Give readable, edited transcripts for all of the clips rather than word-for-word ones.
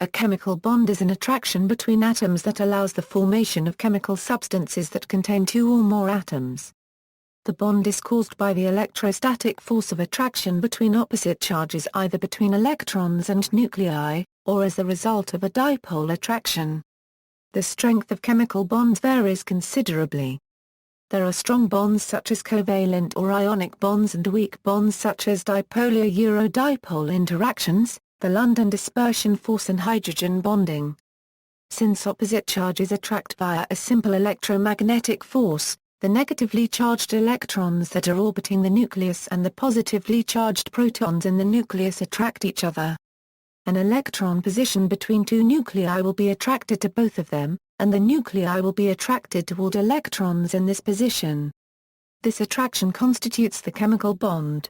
A chemical bond is an attraction between atoms that allows the formation of chemical substances that contain two or more atoms. The bond is caused by the electrostatic force of attraction between opposite charges, either between electrons and nuclei, or as the result of a dipole attraction. The strength of chemical bonds varies considerably. There are strong bonds such as covalent or ionic bonds and weak bonds such as dipolar-dipole interactions, the London dispersion force and hydrogen bonding. Since opposite charges attract via a simple electromagnetic force, the negatively charged electrons that are orbiting the nucleus and the positively charged protons in the nucleus attract each other. An electron positioned between two nuclei will be attracted to both of them, and the nuclei will be attracted toward electrons in this position. This attraction constitutes the chemical bond.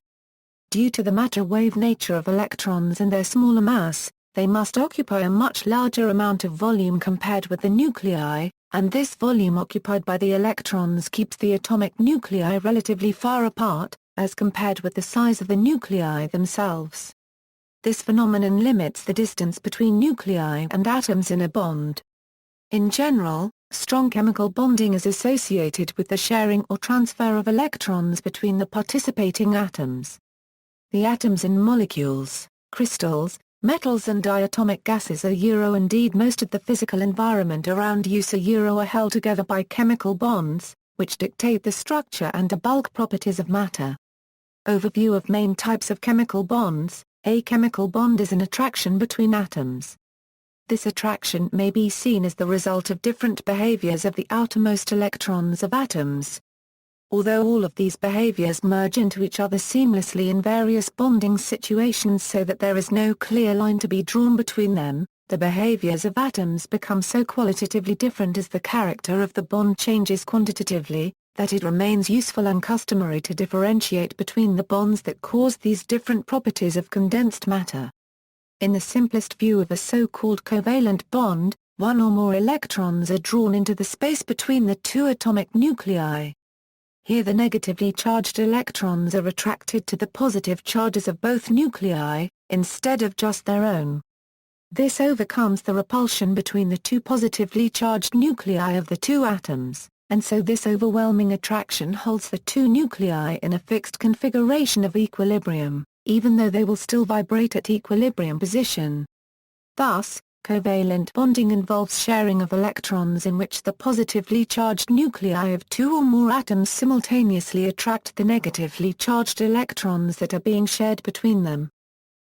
Due to the matter-wave nature of electrons and their smaller mass, they must occupy a much larger amount of volume compared with the nuclei, and this volume occupied by the electrons keeps the atomic nuclei relatively far apart, as compared with the size of the nuclei themselves. This phenomenon limits the distance between nuclei and atoms in a bond. In general, strong chemical bonding is associated with the sharing or transfer of electrons between the participating atoms. The atoms in molecules, crystals, metals and diatomic gases indeed most of the physical environment around use are held together by chemical bonds, which dictate the structure and the bulk properties of matter. Overview of main types of chemical bonds. A chemical bond is an attraction between atoms. This attraction may be seen as the result of different behaviors of the outermost electrons of atoms. Although all of these behaviors merge into each other seamlessly in various bonding situations so that there is no clear line to be drawn between them, the behaviors of atoms become so qualitatively different as the character of the bond changes quantitatively, that it remains useful and customary to differentiate between the bonds that cause these different properties of condensed matter. In the simplest view of a so-called covalent bond, one or more electrons are drawn into the space between the two atomic nuclei. Here the negatively charged electrons are attracted to the positive charges of both nuclei, instead of just their own. This overcomes the repulsion between the two positively charged nuclei of the two atoms, and so this overwhelming attraction holds the two nuclei in a fixed configuration of equilibrium, even though they will still vibrate at equilibrium position. Thus, covalent bonding involves sharing of electrons in which the positively charged nuclei of two or more atoms simultaneously attract the negatively charged electrons that are being shared between them.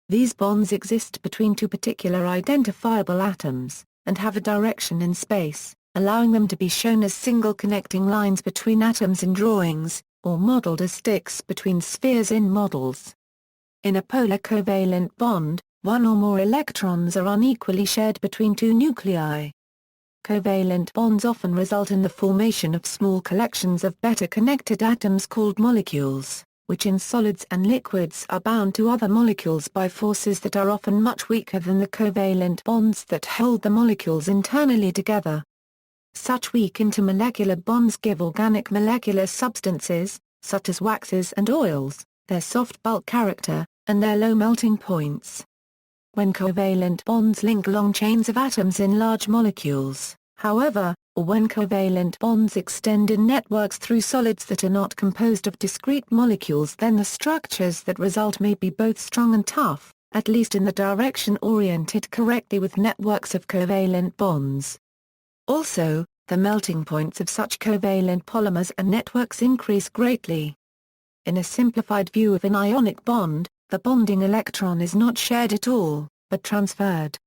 These bonds exist between two particular identifiable atoms, and have a direction in space, allowing them to be shown as single connecting lines between atoms in drawings, or modeled as sticks between spheres in models. In a polar covalent bond, one or more electrons are unequally shared between two nuclei. Covalent bonds often result in the formation of small collections of better connected atoms called molecules, which in solids and liquids are bound to other molecules by forces that are often much weaker than the covalent bonds that hold the molecules internally together. Such weak intermolecular bonds give organic molecular substances, such as waxes and oils, their soft bulk character, and their low melting points. When covalent bonds link long chains of atoms in large molecules, however, or when covalent bonds extend in networks through solids that are not composed of discrete molecules, then the structures that result may be both strong and tough, at least in the direction oriented correctly with networks of covalent bonds. Also, the melting points of such covalent polymers and networks increase greatly. In a simplified view of an ionic bond, the bonding electron is not shared at all, but transferred.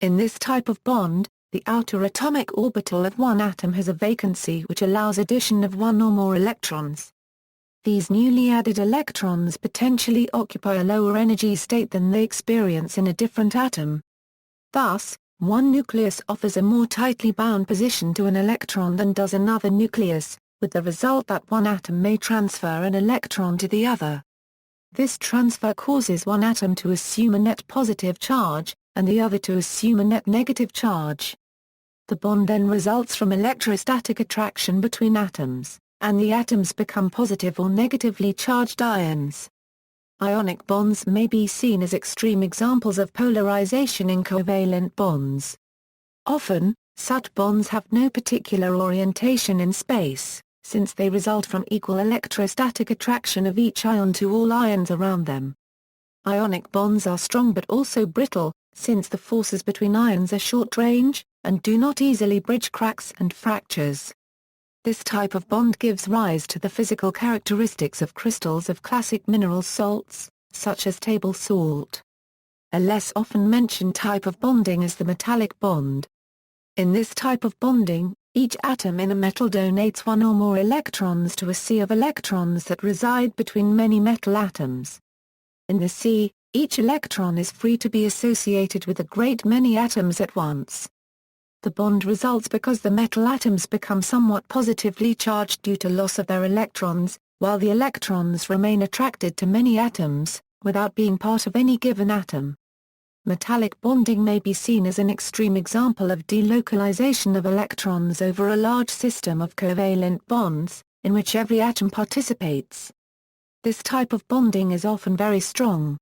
In this type of bond, the outer atomic orbital of one atom has a vacancy which allows addition of one or more electrons. These newly added electrons potentially occupy a lower energy state than they experience in a different atom. Thus, one nucleus offers a more tightly bound position to an electron than does another nucleus, with the result that one atom may transfer an electron to the other. This transfer causes one atom to assume a net positive charge, and the other to assume a net negative charge. The bond then results from electrostatic attraction between atoms, and the atoms become positive or negatively charged ions. Ionic bonds may be seen as extreme examples of polarization in covalent bonds. Often, such bonds have no particular orientation in space, since they result from equal electrostatic attraction of each ion to all ions around them. Ionic bonds are strong but also brittle, since the forces between ions are short-range, and do not easily bridge cracks and fractures. This type of bond gives rise to the physical characteristics of crystals of classic mineral salts, such as table salt. A less often mentioned type of bonding is the metallic bond. In this type of bonding, each atom in a metal donates one or more electrons to a sea of electrons that reside between many metal atoms. In the sea, each electron is free to be associated with a great many atoms at once. The bond results because the metal atoms become somewhat positively charged due to loss of their electrons, while the electrons remain attracted to many atoms, without being part of any given atom. Metallic bonding may be seen as an extreme example of delocalization of electrons over a large system of covalent bonds, in which every atom participates. This type of bonding is often very strong.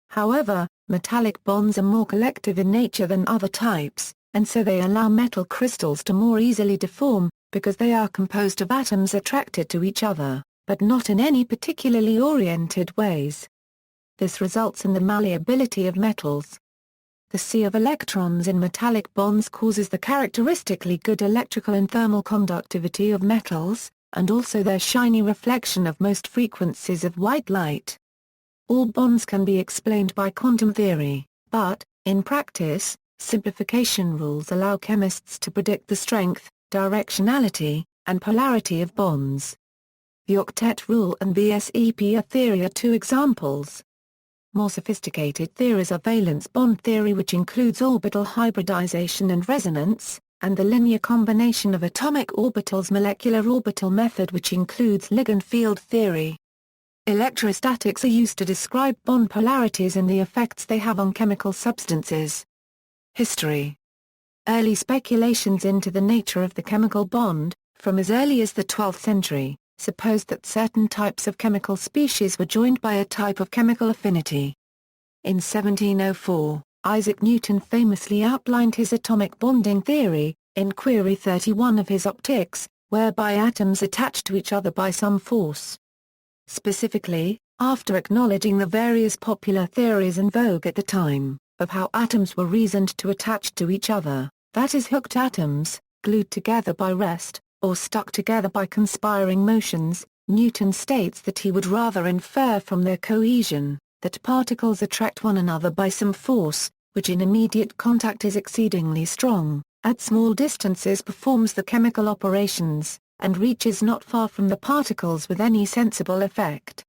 However, metallic bonds are more collective in nature than other types, and so they allow metal crystals to more easily deform, because they are composed of atoms attracted to each other, but not in any particularly oriented ways. This results in the malleability of metals. The sea of electrons in metallic bonds causes the characteristically good electrical and thermal conductivity of metals, and also their shiny reflection of most frequencies of white light. All bonds can be explained by quantum theory, but, in practice, simplification rules allow chemists to predict the strength, directionality, and polarity of bonds. The octet rule and VSEP theory are two examples. More sophisticated theories are valence bond theory, which includes orbital hybridization and resonance, and the linear combination of atomic orbitals molecular orbital method, which includes ligand field theory. Electrostatics are used to describe bond polarities and the effects they have on chemical substances. History. Early speculations into the nature of the chemical bond, from as early as the 12th century, supposed that certain types of chemical species were joined by a type of chemical affinity. In 1704, Isaac Newton famously outlined his atomic bonding theory, in Query 31 of his Optics, whereby atoms attach to each other by some force. Specifically, after acknowledging the various popular theories in vogue at the time, of how atoms were reasoned to attach to each other, that is hooked atoms, glued together by rest, or stuck together by conspiring motions, Newton states that he would rather infer from their cohesion, that particles attract one another by some force, which in immediate contact is exceedingly strong, at small distances performs the chemical operations, and reaches not far from the particles with any sensible effect.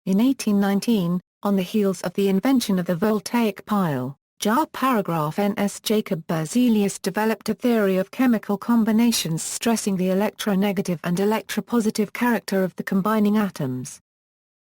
In 1819, on the heels of the invention of the voltaic pile, jar paragraph N.S. Jacob Berzelius developed a theory of chemical combinations stressing the electronegative and electropositive character of the combining atoms.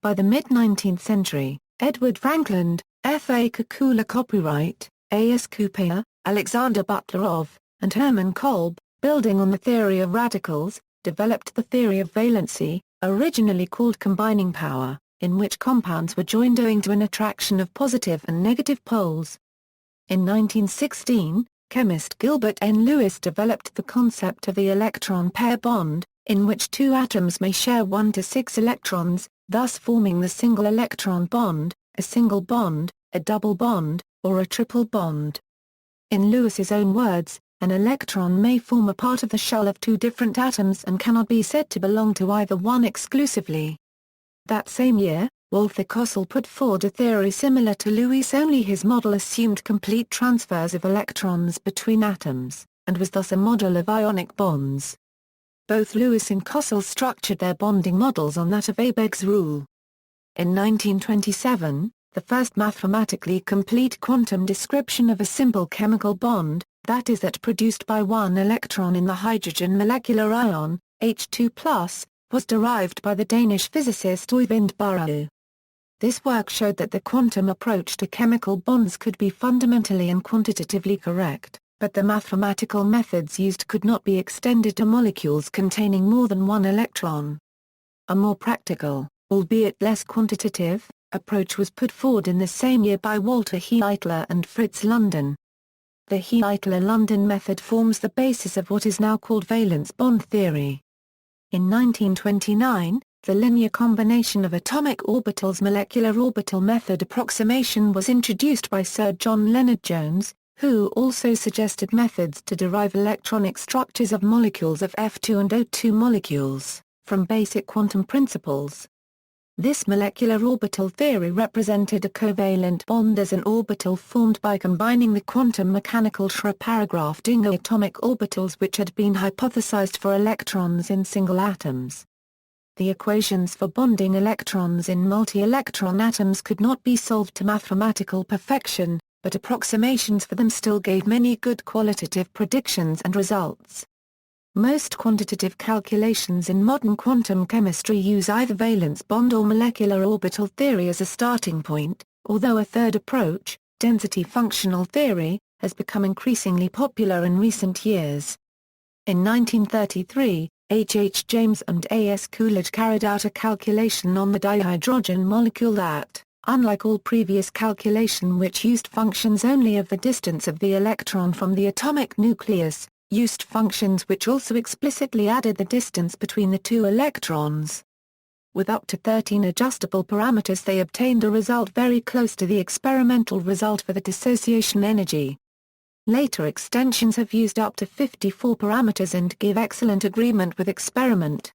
By the mid-19th century, Edward Frankland, F.A. Kekula copyright, A.S. Kupaya, Alexander Butlerov, and Hermann Kolb, building on the theory of radicals, developed the theory of valency, originally called combining power, in which compounds were joined owing to an attraction of positive and negative poles. In 1916, chemist Gilbert N. Lewis developed the concept of the electron pair bond, in which two atoms may share 1 to 6 electrons, thus forming the single electron bond, a single bond, a double bond, or a triple bond. In Lewis's own words, an electron may form a part of the shell of two different atoms and cannot be said to belong to either one exclusively. That same year, Walther Kossel put forward a theory similar to Lewis, only his model assumed complete transfers of electrons between atoms, and was thus a model of ionic bonds. Both Lewis and Kossel structured their bonding models on that of Abeg's rule. In 1927, the first mathematically complete quantum description of a simple chemical bond, that is that produced by one electron in the hydrogen molecular ion, H2+, was derived by the Danish physicist Øyvind Burrow. This work showed that the quantum approach to chemical bonds could be fundamentally and quantitatively correct, but the mathematical methods used could not be extended to molecules containing more than one electron. A more practical, albeit less quantitative, approach was put forward in the same year by Walter Heitler and Fritz London. The Heitler-London method forms the basis of what is now called valence bond theory. In 1929, the linear combination of atomic orbitals molecular orbital method approximation was introduced by Sir John Lennard Jones, who also suggested methods to derive electronic structures of molecules of F2 and O2 molecules, from basic quantum principles. This molecular orbital theory represented a covalent bond as an orbital formed by combining the quantum mechanical Schrödinger atomic orbitals which had been hypothesized for electrons in single atoms. The equations for bonding electrons in multi-electron atoms could not be solved to mathematical perfection, but approximations for them still gave many good qualitative predictions and results. Most quantitative calculations in modern quantum chemistry use either valence bond or molecular orbital theory as a starting point, although a third approach, density functional theory, has become increasingly popular in recent years. In 1933, H. James and A. S. Coolidge carried out a calculation on the dihydrogen molecule that, unlike all previous calculation which used functions only of the distance of the electron from the atomic nucleus, used functions which also explicitly added the distance between the two electrons. With up to 13 adjustable parameters they obtained a result very close to the experimental result for the dissociation energy. Later extensions have used up to 54 parameters and give excellent agreement with experiment.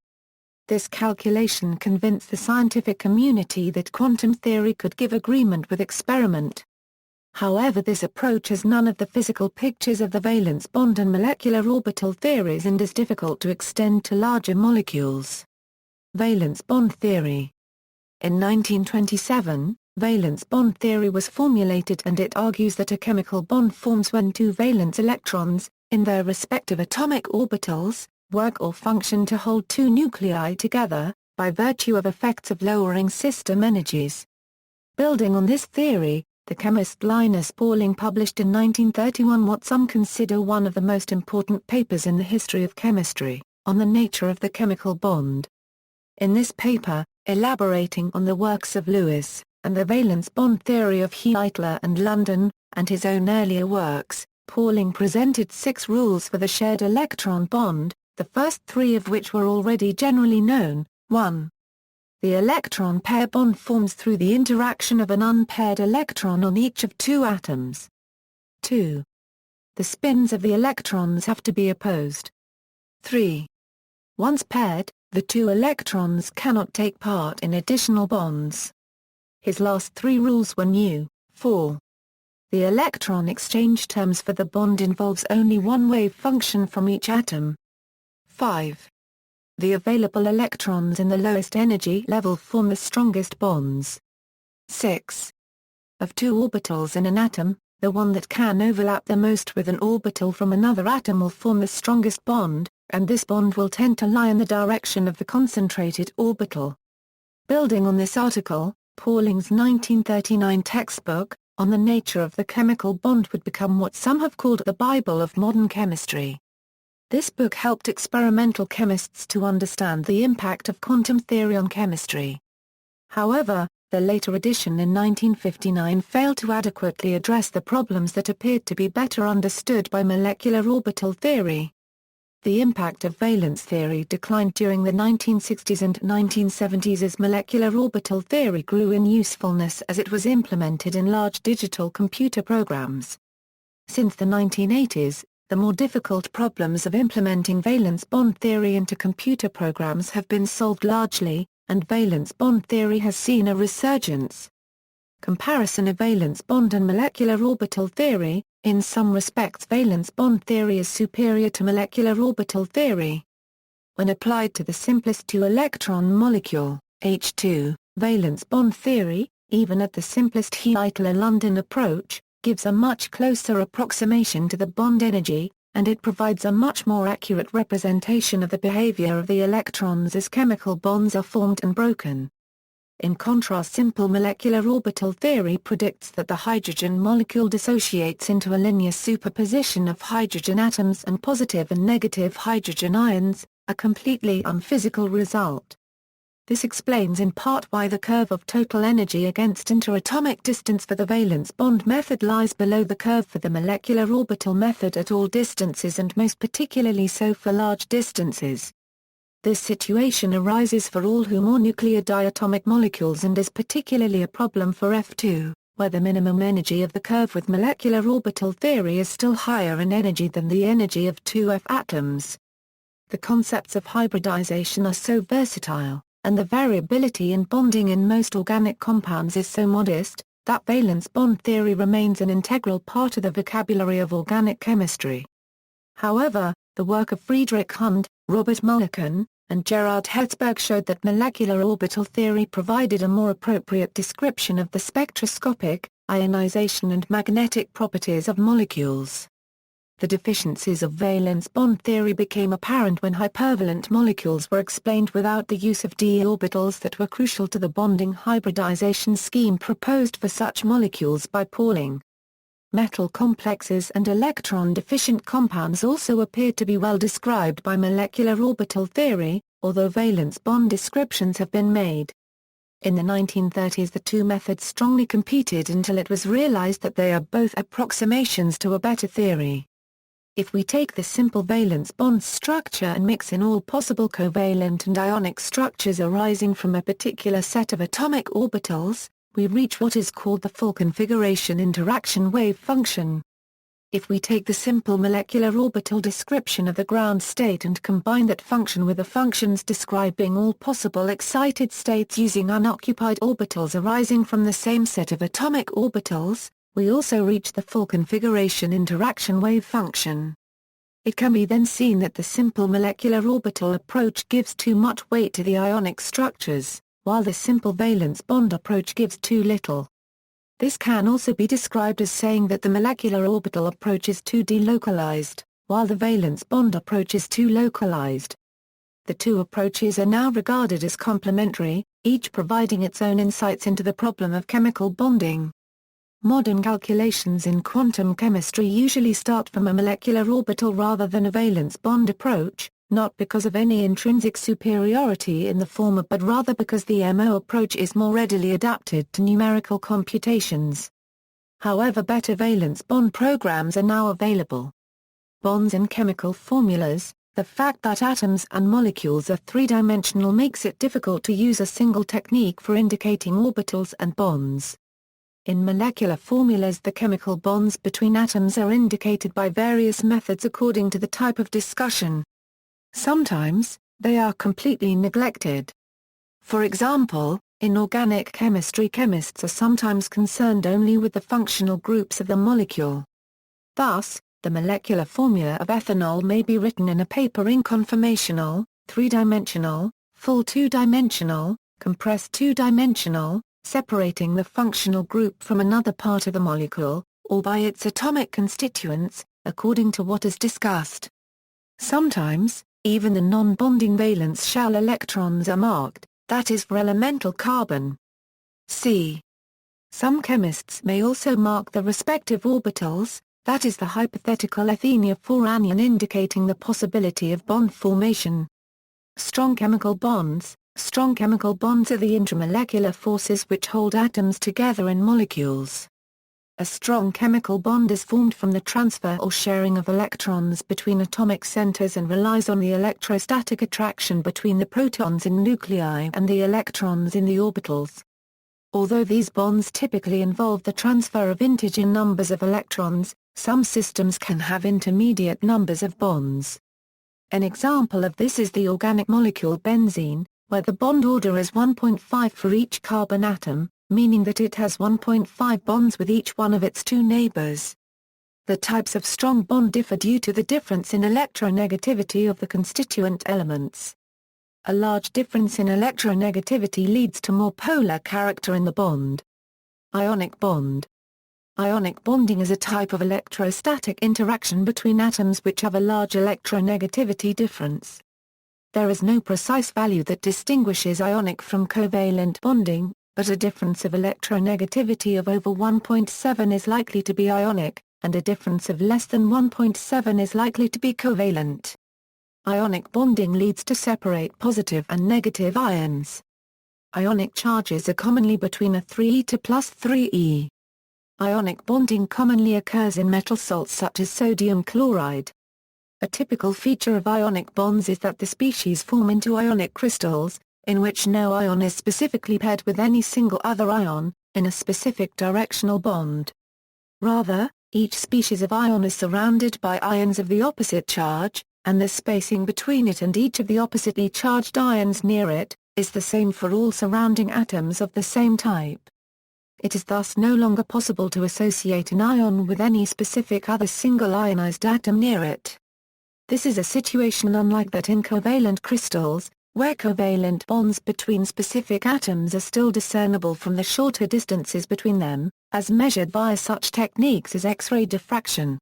This calculation convinced the scientific community that quantum theory could give agreement with experiment. However, this approach has none of the physical pictures of the valence bond and molecular orbital theories and is difficult to extend to larger molecules. Valence bond theory. In 1927, valence bond theory was formulated and it argues that a chemical bond forms when two valence electrons, in their respective atomic orbitals, work or function to hold two nuclei together, by virtue of effects of lowering system energies. Building on this theory, the chemist Linus Pauling published in 1931 what some consider one of the most important papers in the history of chemistry, on the nature of the chemical bond. In this paper, elaborating on the works of Lewis, and the valence bond theory of Heitler and London, and his own earlier works, Pauling presented 6 rules for the shared electron bond, the first 3 of which were already generally known. 1. The electron pair bond forms through the interaction of an unpaired electron on each of 2 atoms. 2. The spins of the electrons have to be opposed. 3. Once paired, the 2 electrons cannot take part in additional bonds. His last 3 rules were new. 4. The electron exchange terms for the bond involves only one wave function from each atom. 5. The available electrons in the lowest energy level form the strongest bonds. 6. Of 2 orbitals in an atom, the one that can overlap the most with an orbital from another atom will form the strongest bond, and this bond will tend to lie in the direction of the concentrated orbital. Building on this article, Pauling's 1939 textbook, On the Nature of the Chemical Bond would become what some have called the Bible of modern chemistry. This book helped experimental chemists to understand the impact of quantum theory on chemistry. However, the later edition in 1959 failed to adequately address the problems that appeared to be better understood by molecular orbital theory. The impact of valence theory declined during the 1960s and 1970s as molecular orbital theory grew in usefulness as it was implemented in large digital computer programs. Since the 1980s, the more difficult problems of implementing valence bond theory into computer programs have been solved largely, and valence bond theory has seen a resurgence. Comparison of valence bond and molecular orbital theory. In some respects valence bond theory is superior to molecular orbital theory. When applied to the simplest 2-electron molecule, H2, valence bond theory, even at the simplest Heitler-London approach, gives a much closer approximation to the bond energy, and it provides a much more accurate representation of the behavior of the electrons as chemical bonds are formed and broken. In contrast, simple molecular orbital theory predicts that the hydrogen molecule dissociates into a linear superposition of hydrogen atoms and positive and negative hydrogen ions, a completely unphysical result. This explains in part why the curve of total energy against interatomic distance for the valence bond method lies below the curve for the molecular orbital method at all distances and most particularly so for large distances. This situation arises for all homonuclear diatomic molecules and is particularly a problem for F2, where the minimum energy of the curve with molecular orbital theory is still higher in energy than the energy of 2F atoms. The concepts of hybridization are so versatile, and the variability in bonding in most organic compounds is so modest, that valence bond theory remains an integral part of the vocabulary of organic chemistry. However, the work of Friedrich Hund, Robert Mulliken, and Gerhard Hertzberg showed that molecular orbital theory provided a more appropriate description of the spectroscopic, ionization and magnetic properties of molecules. The deficiencies of valence bond theory became apparent when hypervalent molecules were explained without the use of d orbitals that were crucial to the bonding hybridization scheme proposed for such molecules by Pauling. Metal complexes and electron-deficient compounds also appeared to be well described by molecular orbital theory, although valence bond descriptions have been made. In the 1930s the two methods strongly competed until it was realized that they are both approximations to a better theory. If we take the simple valence bond structure and mix in all possible covalent and ionic structures arising from a particular set of atomic orbitals, we reach what is called the full configuration interaction wave function. If we take the simple molecular orbital description of the ground state and combine that function with the functions describing all possible excited states using unoccupied orbitals arising from the same set of atomic orbitals, we also reach the full configuration interaction wave function. It can be then seen that the simple molecular orbital approach gives too much weight to the ionic structures, while the simple valence bond approach gives too little. This can also be described as saying that the molecular orbital approach is too delocalized, while the valence bond approach is too localized. The two approaches are now regarded as complementary, each providing its own insights into the problem of chemical bonding. Modern calculations in quantum chemistry usually start from a molecular orbital rather than a valence bond approach, not because of any intrinsic superiority in the former but rather because the MO approach is more readily adapted to numerical computations. However, better valence bond programs are now available. Bonds in chemical formulas. The fact that atoms and molecules are three-dimensional makes it difficult to use a single technique for indicating orbitals and bonds. In molecular formulas the chemical bonds between atoms are indicated by various methods according to the type of discussion. Sometimes, they are completely neglected. For example, in organic chemistry chemists are sometimes concerned only with the functional groups of the molecule. Thus, the molecular formula of ethanol may be written in a paper in conformational, three-dimensional, full two-dimensional, compressed two-dimensional, separating the functional group from another part of the molecule, or by its atomic constituents, according to what is discussed. Sometimes, even the non-bonding valence shell electrons are marked, that is for elemental carbon. C. Some chemists may also mark the respective orbitals, that is the hypothetical Athenia 4 anion indicating the possibility of bond formation. Strong chemical bonds. Strong chemical bonds are the intermolecular forces which hold atoms together in molecules. A strong chemical bond is formed from the transfer or sharing of electrons between atomic centers and relies on the electrostatic attraction between the protons in nuclei and the electrons in the orbitals. Although these bonds typically involve the transfer of integer numbers of electrons, some systems can have intermediate numbers of bonds. An example of this is the organic molecule benzene, where the bond order is 1.5 for each carbon atom, meaning that it has 1.5 bonds with each one of its two neighbors. The types of strong bond differ due to the difference in electronegativity of the constituent elements. A large difference in electronegativity leads to more polar character in the bond. Ionic bond. Ionic bonding is a type of electrostatic interaction between atoms which have a large electronegativity difference. There is no precise value that distinguishes ionic from covalent bonding, but a difference of electronegativity of over 1.7 is likely to be ionic, and a difference of less than 1.7 is likely to be covalent. Ionic bonding leads to separate positive and negative ions, Ionic charges are commonly between a 3e to plus 3e. Ionic bonding commonly occurs in metal salts such as sodium chloride. A typical feature of ionic bonds is that the species form into ionic crystals, in which no ion is specifically paired with any single other ion, in a specific directional bond. Rather, each species of ion is surrounded by ions of the opposite charge, and the spacing between it and each of the oppositely charged ions near it, is the same for all surrounding atoms of the same type. It is thus no longer possible to associate an ion with any specific other single ionized atom near it. This is a situation unlike that in covalent crystals, where covalent bonds between specific atoms are still discernible from the shorter distances between them, as measured via such techniques as X-ray diffraction.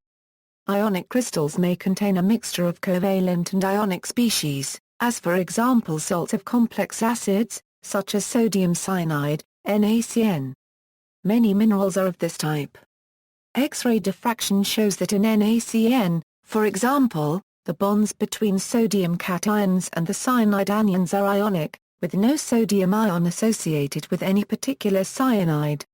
Ionic crystals may contain a mixture of covalent and ionic species, as for example salts of complex acids, such as sodium cyanide, NaCN. Many minerals are of this type. X-ray diffraction shows that in NaCN, for example, the bonds between sodium cations and the cyanide anions are ionic, with no sodium ion associated with any particular cyanide.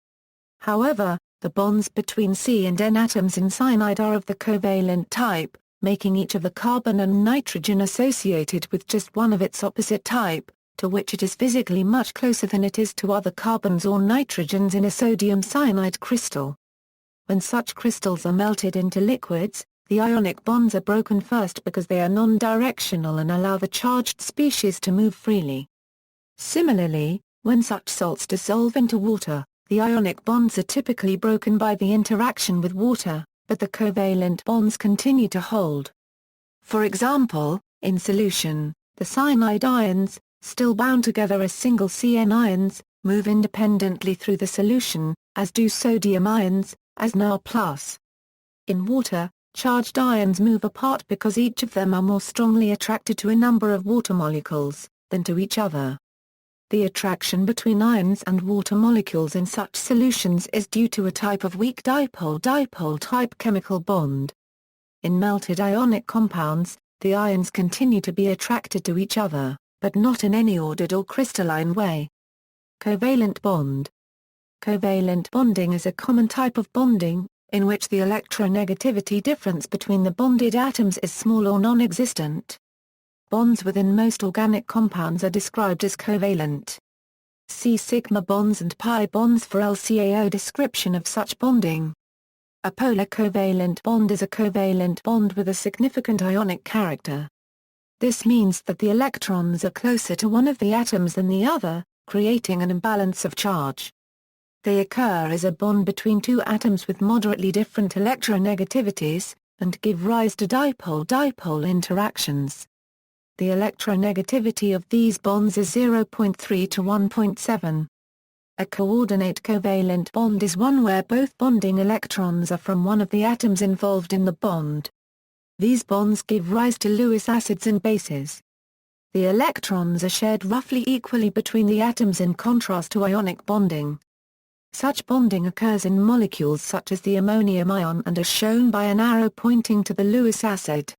However, the bonds between C and N atoms in cyanide are of the covalent type, making each of the carbon and nitrogen associated with just one of its opposite type, to which it is physically much closer than it is to other carbons or nitrogens in a sodium cyanide crystal. When such crystals are melted into liquids, the ionic bonds are broken first because they are non-directional and allow the charged species to move freely. Similarly, when such salts dissolve into water, the ionic bonds are typically broken by the interaction with water, but the covalent bonds continue to hold. For example, in solution, the cyanide ions, still bound together as single CN ions, move independently through the solution, as do sodium ions, as Na+. In water, charged ions move apart because each of them are more strongly attracted to a number of water molecules, than to each other. The attraction between ions and water molecules in such solutions is due to a type of weak dipole-dipole type chemical bond. In melted ionic compounds, the ions continue to be attracted to each other, but not in any ordered or crystalline way. Covalent bond. Covalent bonding is a common type of bonding, in which the electronegativity difference between the bonded atoms is small or non-existent. Bonds within most organic compounds are described as covalent. See sigma bonds and pi bonds for LCAO description of such bonding. A polar covalent bond is a covalent bond with a significant ionic character. This means that the electrons are closer to one of the atoms than the other, creating an imbalance of charge. They occur as a bond between two atoms with moderately different electronegativities, and give rise to dipole-dipole interactions. The electronegativity of these bonds is 0.3 to 1.7. A coordinate covalent bond is one where both bonding electrons are from one of the atoms involved in the bond. These bonds give rise to Lewis acids and bases. The electrons are shared roughly equally between the atoms in contrast to ionic bonding. Such bonding occurs in molecules such as the ammonium ion and is shown by an arrow pointing to the Lewis acid.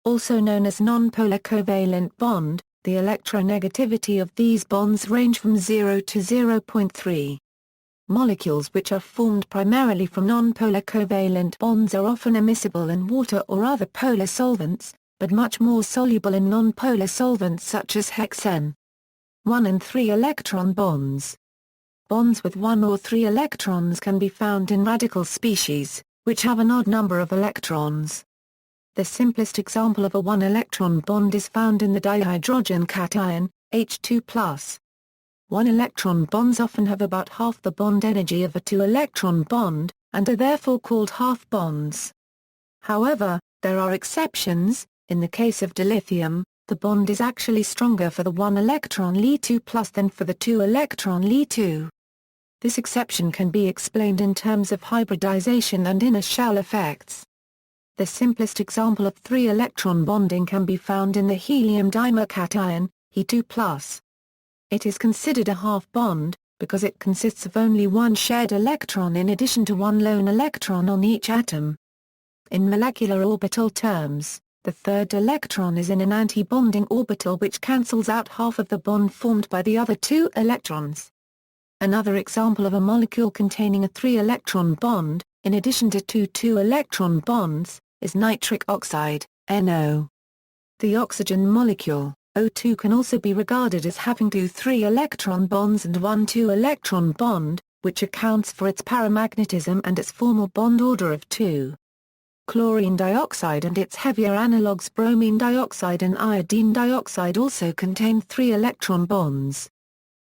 Also known as nonpolar covalent bond, the electronegativity of these bonds range from 0 to 0.3. Molecules which are formed primarily from nonpolar covalent bonds are often immiscible in water or other polar solvents, but much more soluble in nonpolar solvents such as hexane. 1 and 3 electron bonds. Bonds with 1 or 3 electrons can be found in radical species, which have an odd number of electrons. The simplest example of a 1-electron bond is found in the dihydrogen cation, H2+. 1-electron bonds often have about half the bond energy of a 2-electron bond, and are therefore called half bonds. However, there are exceptions. In the case of dilithium, the bond is actually stronger for the 1-electron Li2+ than for the 2-electron Li2. This exception can be explained in terms of hybridization and inner shell effects. The simplest example of 3-electron bonding can be found in the helium dimer cation, He2+. It is considered a half bond, because it consists of only one shared electron in addition to one lone electron on each atom. In molecular orbital terms, The third electron is in an anti-bonding orbital which cancels out half of the bond formed by the other two electrons. Another example of a molecule containing a 3-electron bond, in addition to two 2-electron bonds, is nitric oxide, NO. The oxygen molecule, O2, can also be regarded as having two 3-electron bonds and one 2-electron bond, which accounts for its paramagnetism and its formal bond order of 2. Chlorine dioxide and its heavier analogues bromine dioxide and iodine dioxide also contain 3-electron bonds.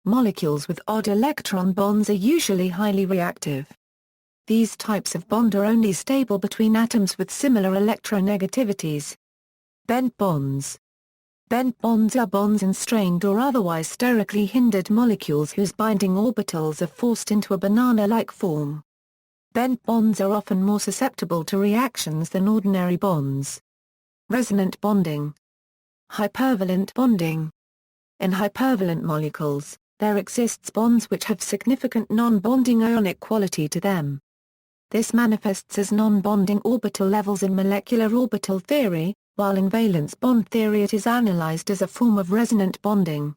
Molecules with odd electron bonds are usually highly reactive. These types of bond are only stable between atoms with similar electronegativities. Bent bonds. Bent bonds are bonds in strained or otherwise sterically hindered molecules whose binding orbitals are forced into a banana-like form. Bent bonds are often more susceptible to reactions than ordinary bonds. Resonant bonding. Hypervalent bonding. In hypervalent molecules, there exists bonds which have significant non-bonding ionic quality to them. This manifests as non-bonding orbital levels in molecular orbital theory, while in valence bond theory it is analyzed as a form of resonant bonding.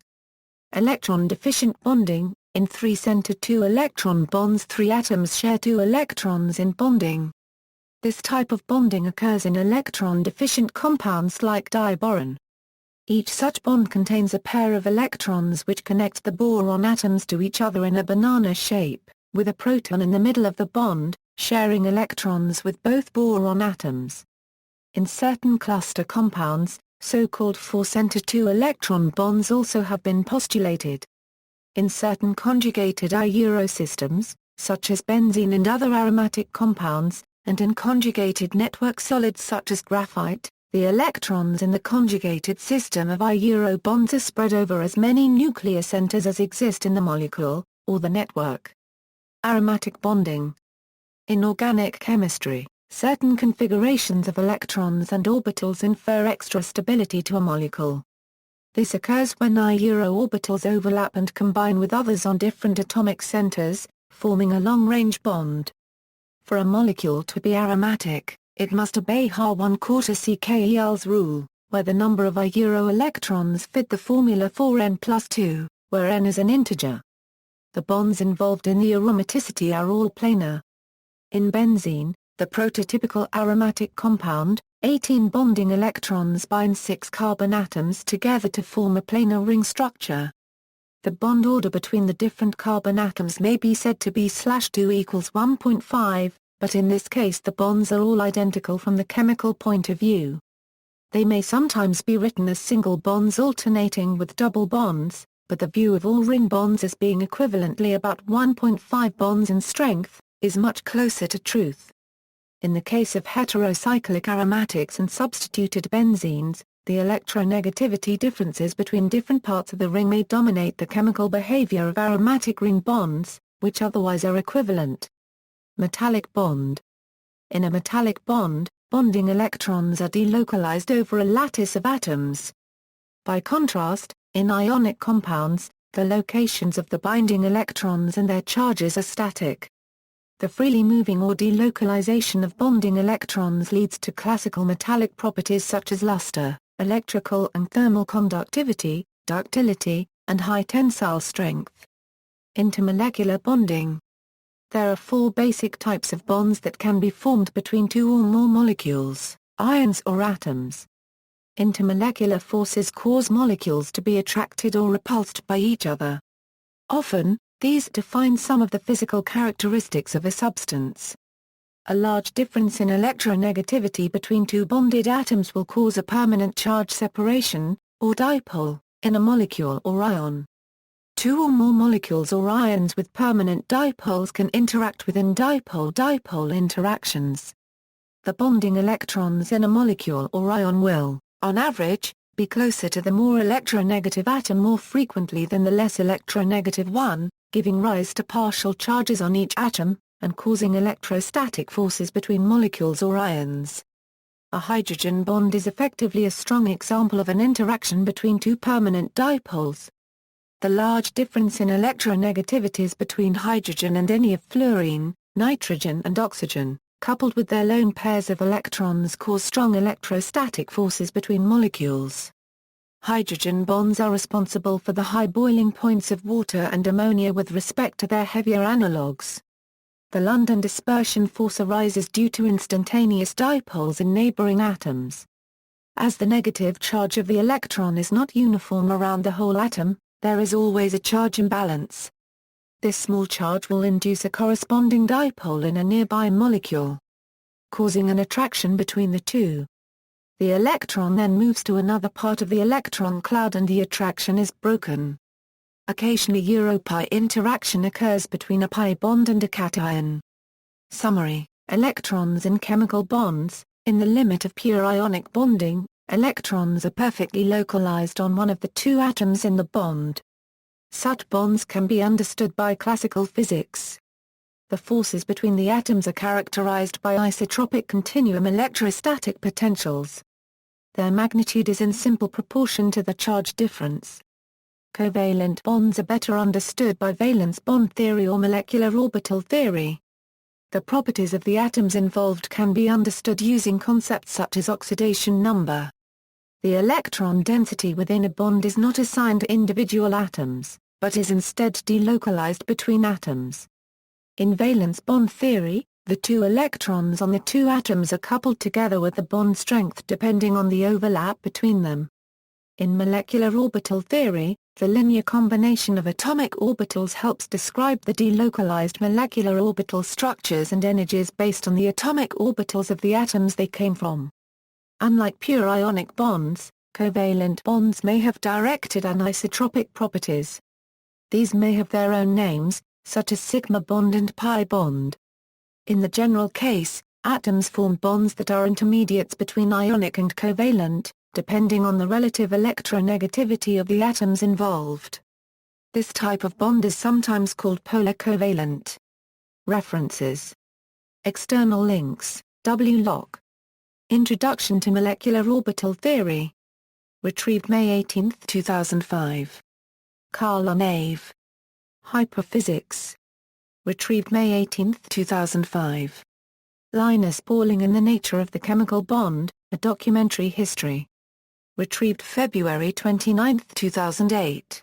Electron-deficient bonding. In 3-centered 2-electron bonds, 3 atoms share 2 electrons in bonding. This type of bonding occurs in electron-deficient compounds like diboron. Each such bond contains a pair of electrons which connect the boron atoms to each other in a banana shape, with a proton in the middle of the bond, sharing electrons with both boron atoms. In certain cluster compounds, so-called 4-centered 2-electron bonds also have been postulated. In certain conjugated I-Euro systems, such as benzene and other aromatic compounds, and in conjugated network solids such as graphite, the electrons in the conjugated system of I-Euro bonds are spread over as many nuclear centers as exist in the molecule, or the network. Aromatic bonding. In organic chemistry, certain configurations of electrons and orbitals infer extra stability to a molecule. This occurs when I-Euro orbitals overlap and combine with others on different atomic centers, forming a long-range bond. For a molecule to be aromatic, it must obey Ha1/4 rule, where the number of I-Euro electrons fit the formula 4n+2, where n is an integer. The bonds involved in the aromaticity are all planar. In benzene, the prototypical aromatic compound, 18 bonding electrons bind 6 carbon atoms together to form a planar ring structure. The bond order between the different carbon atoms may be said to be /2 = 1.5, but in this case the bonds are all identical from the chemical point of view. They may sometimes be written as single bonds alternating with double bonds, but the view of all ring bonds as being equivalently about 1.5 bonds in strength, is much closer to truth. In the case of heterocyclic aromatics and substituted benzenes, the electronegativity differences between different parts of the ring may dominate the chemical behavior of aromatic ring bonds, which otherwise are equivalent. Metallic bond. In a metallic bond, bonding electrons are delocalized over a lattice of atoms. By contrast, in ionic compounds, the locations of the binding electrons and their charges are static. The freely moving or delocalization of bonding electrons leads to classical metallic properties such as luster, electrical and thermal conductivity, ductility, and high tensile strength. Intermolecular bonding. There are 4 basic types of bonds that can be formed between 2 or more molecules, ions or atoms. Intermolecular forces cause molecules to be attracted or repulsed by each other. Often, these define some of the physical characteristics of a substance. A large difference in electronegativity between 2 bonded atoms will cause a permanent charge separation, or dipole, in a molecule or ion. 2 or more molecules or ions with permanent dipoles can interact within dipole-dipole interactions. The bonding electrons in a molecule or ion will, on average, be closer to the more electronegative atom more frequently than the less electronegative one, giving rise to partial charges on each atom, and causing electrostatic forces between molecules or ions. A hydrogen bond is effectively a strong example of an interaction between 2 permanent dipoles. The large difference in electronegativities between hydrogen and any of fluorine, nitrogen and oxygen, coupled with their lone pairs of electrons, cause strong electrostatic forces between molecules. Hydrogen bonds are responsible for the high boiling points of water and ammonia with respect to their heavier analogues. The London dispersion force arises due to instantaneous dipoles in neighboring atoms. As the negative charge of the electron is not uniform around the whole atom, there is always a charge imbalance. This small charge will induce a corresponding dipole in a nearby molecule, causing an attraction between the two. The electron then moves to another part of the electron cloud and the attraction is broken. Occasionally Euro-pi interaction occurs between a pi bond and a cation. Summary: electrons in chemical bonds. In the limit of pure ionic bonding, electrons are perfectly localized on one of the two atoms in the bond. Such bonds can be understood by classical physics. The forces between the atoms are characterized by isotropic continuum electrostatic potentials. Their magnitude is in simple proportion to the charge difference. Covalent bonds are better understood by valence bond theory or molecular orbital theory. The properties of the atoms involved can be understood using concepts such as oxidation number. The electron density within a bond is not assigned to individual atoms, but is instead delocalized between atoms. In valence bond theory, the two electrons on the two atoms are coupled together with the bond strength depending on the overlap between them. In molecular orbital theory, the linear combination of atomic orbitals helps describe the delocalized molecular orbital structures and energies based on the atomic orbitals of the atoms they came from. Unlike pure ionic bonds, covalent bonds may have directed anisotropic properties. These may have their own names, such as sigma bond and pi bond. In the general case, atoms form bonds that are intermediates between ionic and covalent, depending on the relative electronegativity of the atoms involved. This type of bond is sometimes called polar covalent. References. External links: W. Locke. Introduction to Molecular Orbital Theory. Retrieved May 18, 2005. Carl Nave. Hyperphysics. Retrieved May 18, 2005. Linus Pauling and the Nature of the Chemical Bond, A Documentary History. Retrieved February 29, 2008.